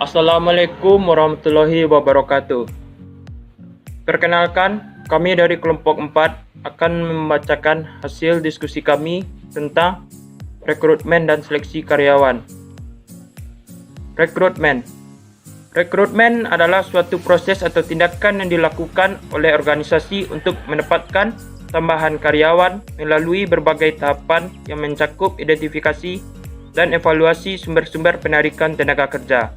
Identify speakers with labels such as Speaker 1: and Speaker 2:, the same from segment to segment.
Speaker 1: Assalamualaikum warahmatullahi wabarakatuh. Perkenalkan, kami dari kelompok 4 akan membacakan hasil diskusi kami tentang rekrutmen dan seleksi karyawan. Rekrutmen. Rekrutmen adalah suatu proses atau tindakan yang dilakukan oleh organisasi untuk mendapatkan tambahan karyawan melalui berbagai tahapan yang mencakup identifikasi dan evaluasi sumber-sumber penarikan tenaga kerja,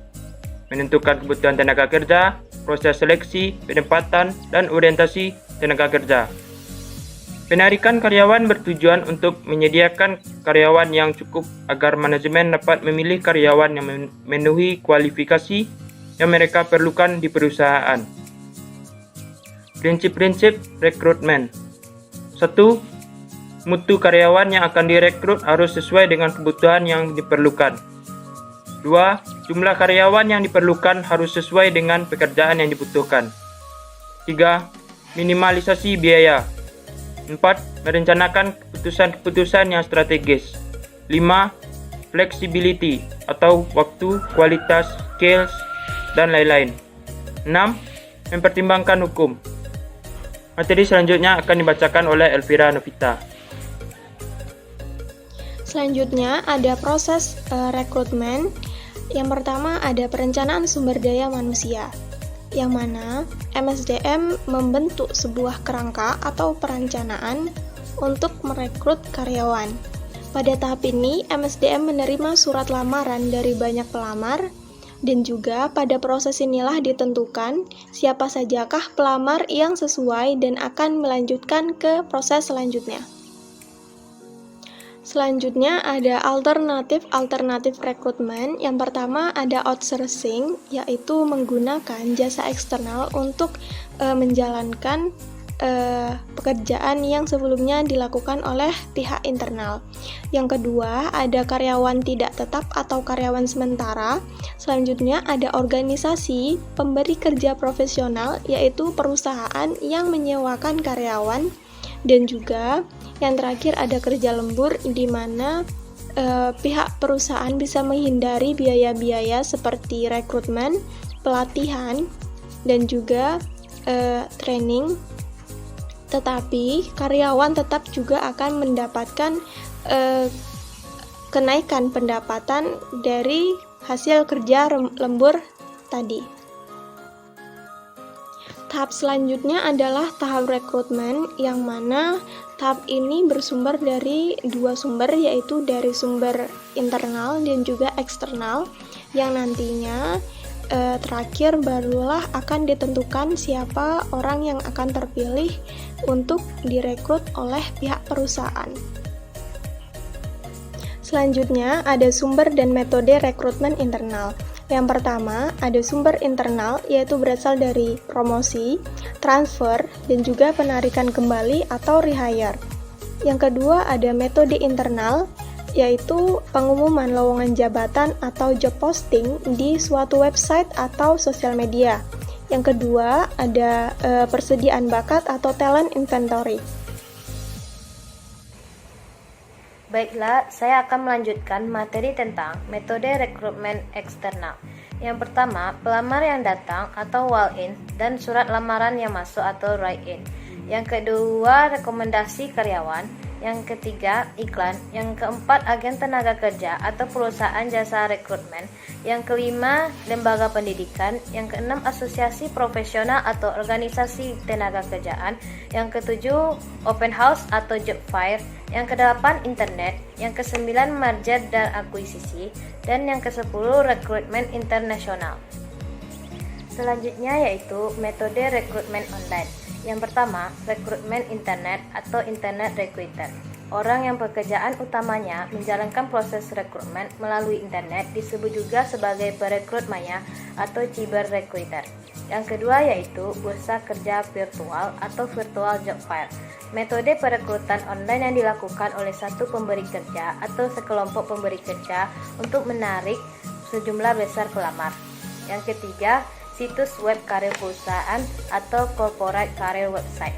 Speaker 1: menentukan kebutuhan tenaga kerja, proses seleksi, penempatan, dan orientasi tenaga kerja. Penarikan karyawan bertujuan untuk menyediakan karyawan yang cukup agar manajemen dapat memilih karyawan yang memenuhi kualifikasi yang mereka perlukan di perusahaan. Prinsip-prinsip rekrutmen. 1. Mutu karyawan yang akan direkrut harus sesuai dengan kebutuhan yang diperlukan. 2. Jumlah karyawan yang diperlukan harus sesuai dengan pekerjaan yang dibutuhkan. 3. Minimalisasi biaya. 4. Merencanakan keputusan-keputusan yang strategis. 5. Flexibility atau waktu, kualitas, skills, dan lain-lain. 6. Mempertimbangkan hukum. Materi selanjutnya akan dibacakan oleh Elvira Novita.
Speaker 2: Selanjutnya ada proses rekrutmen. Yang pertama ada perencanaan sumber daya manusia, yang mana MSDM membentuk sebuah kerangka atau perencanaan untuk merekrut karyawan. Pada tahap ini, MSDM menerima surat lamaran dari banyak pelamar, dan juga pada proses inilah ditentukan siapa sajakah pelamar yang sesuai dan akan melanjutkan ke proses selanjutnya. Selanjutnya ada alternatif rekrutmen. Yang pertama ada outsourcing, yaitu menggunakan jasa eksternal untuk menjalankan pekerjaan yang sebelumnya dilakukan oleh pihak internal. Yang kedua ada karyawan tidak tetap atau karyawan sementara. Selanjutnya ada organisasi pemberi kerja profesional, yaitu perusahaan yang menyewakan karyawan. Dan juga yang terakhir ada kerja lembur, di mana pihak perusahaan bisa menghindari biaya-biaya seperti rekrutmen, pelatihan, dan juga training. Tetapi karyawan tetap juga akan mendapatkan kenaikan pendapatan dari hasil kerja lembur tadi. Tahap selanjutnya adalah tahap rekrutmen, yang mana tahap ini bersumber dari dua sumber, yaitu dari sumber internal dan juga eksternal, yang nantinya terakhir barulah akan ditentukan siapa orang yang akan terpilih untuk direkrut oleh pihak perusahaan. Selanjutnya ada sumber dan metode rekrutmen internal. Yang pertama, ada sumber internal, yaitu berasal dari promosi, transfer, dan juga penarikan kembali atau rehire. Yang kedua, ada metode internal, yaitu pengumuman lowongan jabatan atau job posting di suatu website atau sosial media. Yang kedua, ada persediaan bakat atau talent inventory.
Speaker 3: Baiklah, saya akan melanjutkan materi tentang metode rekrutmen eksternal. Yang pertama, pelamar yang datang atau walk-in dan surat lamaran yang masuk atau write-in. Yang kedua, rekomendasi karyawan. Yang ketiga, iklan. Yang keempat, agen tenaga kerja atau perusahaan jasa rekrutmen. Yang kelima, lembaga pendidikan. Yang keenam, asosiasi profesional atau organisasi tenaga kerjaan. Yang ketujuh, open house atau job fair. Yang kedelapan, internet. Yang kesembilan, merger dan akuisisi. Dan yang kesepuluh, rekrutmen internasional. Selanjutnya yaitu metode rekrutmen online. Yang pertama, rekrutmen internet atau internet recruiter. Orang yang pekerjaan utamanya menjalankan proses rekrutmen melalui internet disebut juga sebagai perekrut maya atau cyber recruiter. Yang kedua yaitu bursa kerja virtual atau virtual job fair. Metode perekrutan online yang dilakukan oleh satu pemberi kerja atau sekelompok pemberi kerja untuk menarik sejumlah besar pelamar. Yang ketiga, situs web karir perusahaan atau corporate career website.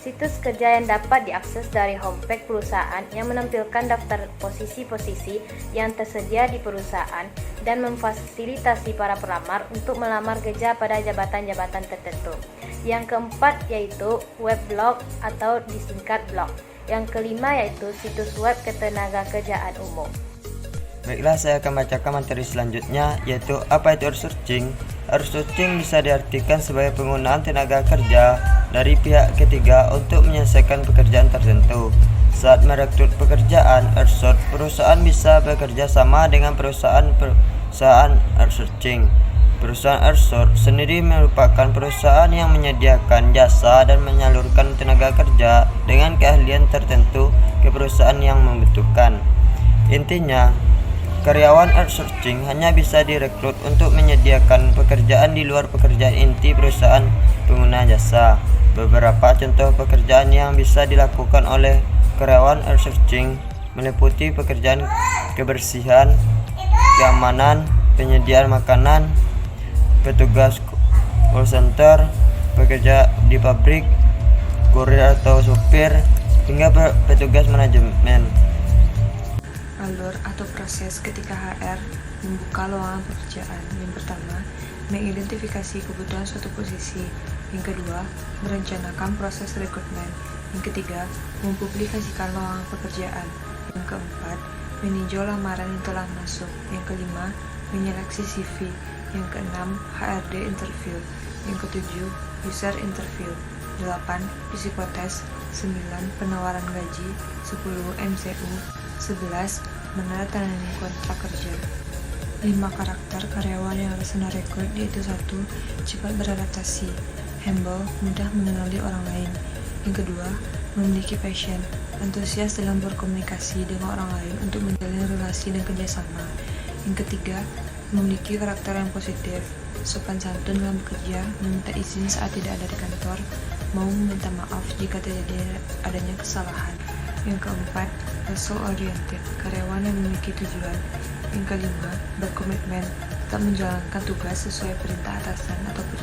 Speaker 3: Situs kerja yang dapat diakses dari homepage perusahaan yang menampilkan daftar posisi-posisi yang tersedia di perusahaan dan memfasilitasi para pelamar untuk melamar kerja pada jabatan-jabatan tertentu. Yang keempat yaitu web blog atau disingkat blog. Yang kelima yaitu situs web ketenagakerjaan umum.
Speaker 4: Baiklah, saya akan bacakan materi selanjutnya, yaitu apa itu outsourcing. Outsourcing bisa diartikan sebagai penggunaan tenaga kerja dari pihak ketiga untuk menyelesaikan pekerjaan tertentu. Saat merekrut pekerjaan outsource, perusahaan bisa bekerja sama dengan perusahaan outsourcing. Perusahaan outsource sendiri merupakan perusahaan yang menyediakan jasa dan menyalurkan tenaga kerja dengan keahlian tertentu ke perusahaan yang membutuhkan. Intinya, karyawan outsourcing hanya bisa direkrut untuk menyediakan pekerjaan di luar pekerjaan inti perusahaan pengguna jasa. Beberapa contoh pekerjaan yang bisa dilakukan oleh karyawan outsourcing meliputi pekerjaan kebersihan, keamanan, penyediaan makanan, petugas call center, pekerja di pabrik, kurir atau supir, hingga petugas manajemen.
Speaker 5: Alur atau proses ketika HR membuka lowongan pekerjaan. Yang pertama, mengidentifikasi kebutuhan suatu posisi. Yang kedua, merencanakan proses rekrutmen. Yang ketiga, mempublikasikan lowongan pekerjaan. Yang keempat, meninjau lamaran yang telah masuk. Yang kelima, menyeleksi CV. Yang keenam, HRD interview. Yang ketujuh, user interview. 8. Psikotes. 9. Penawaran gaji. 10. MCU. 11. Menandatangani kontrak kerja. 5 karakter karyawan yang harus Anda rekrut yaitu 1. Cepat beradaptasi, humble, mudah mengenali orang lain. Yang kedua, memiliki passion, antusias dalam berkomunikasi dengan orang lain untuk menjalin relasi dan kerjasama. Yang ketiga, memiliki karakter yang positif, sopan santun dalam bekerja, meminta izin saat tidak ada di kantor, mau meminta maaf jika terjadi adanya kesalahan. Yang keempat, result oriented, karyawan yang memiliki tujuan. Yang kelima, berkomitmen, tetap menjalankan tugas sesuai perintah atasan ataupun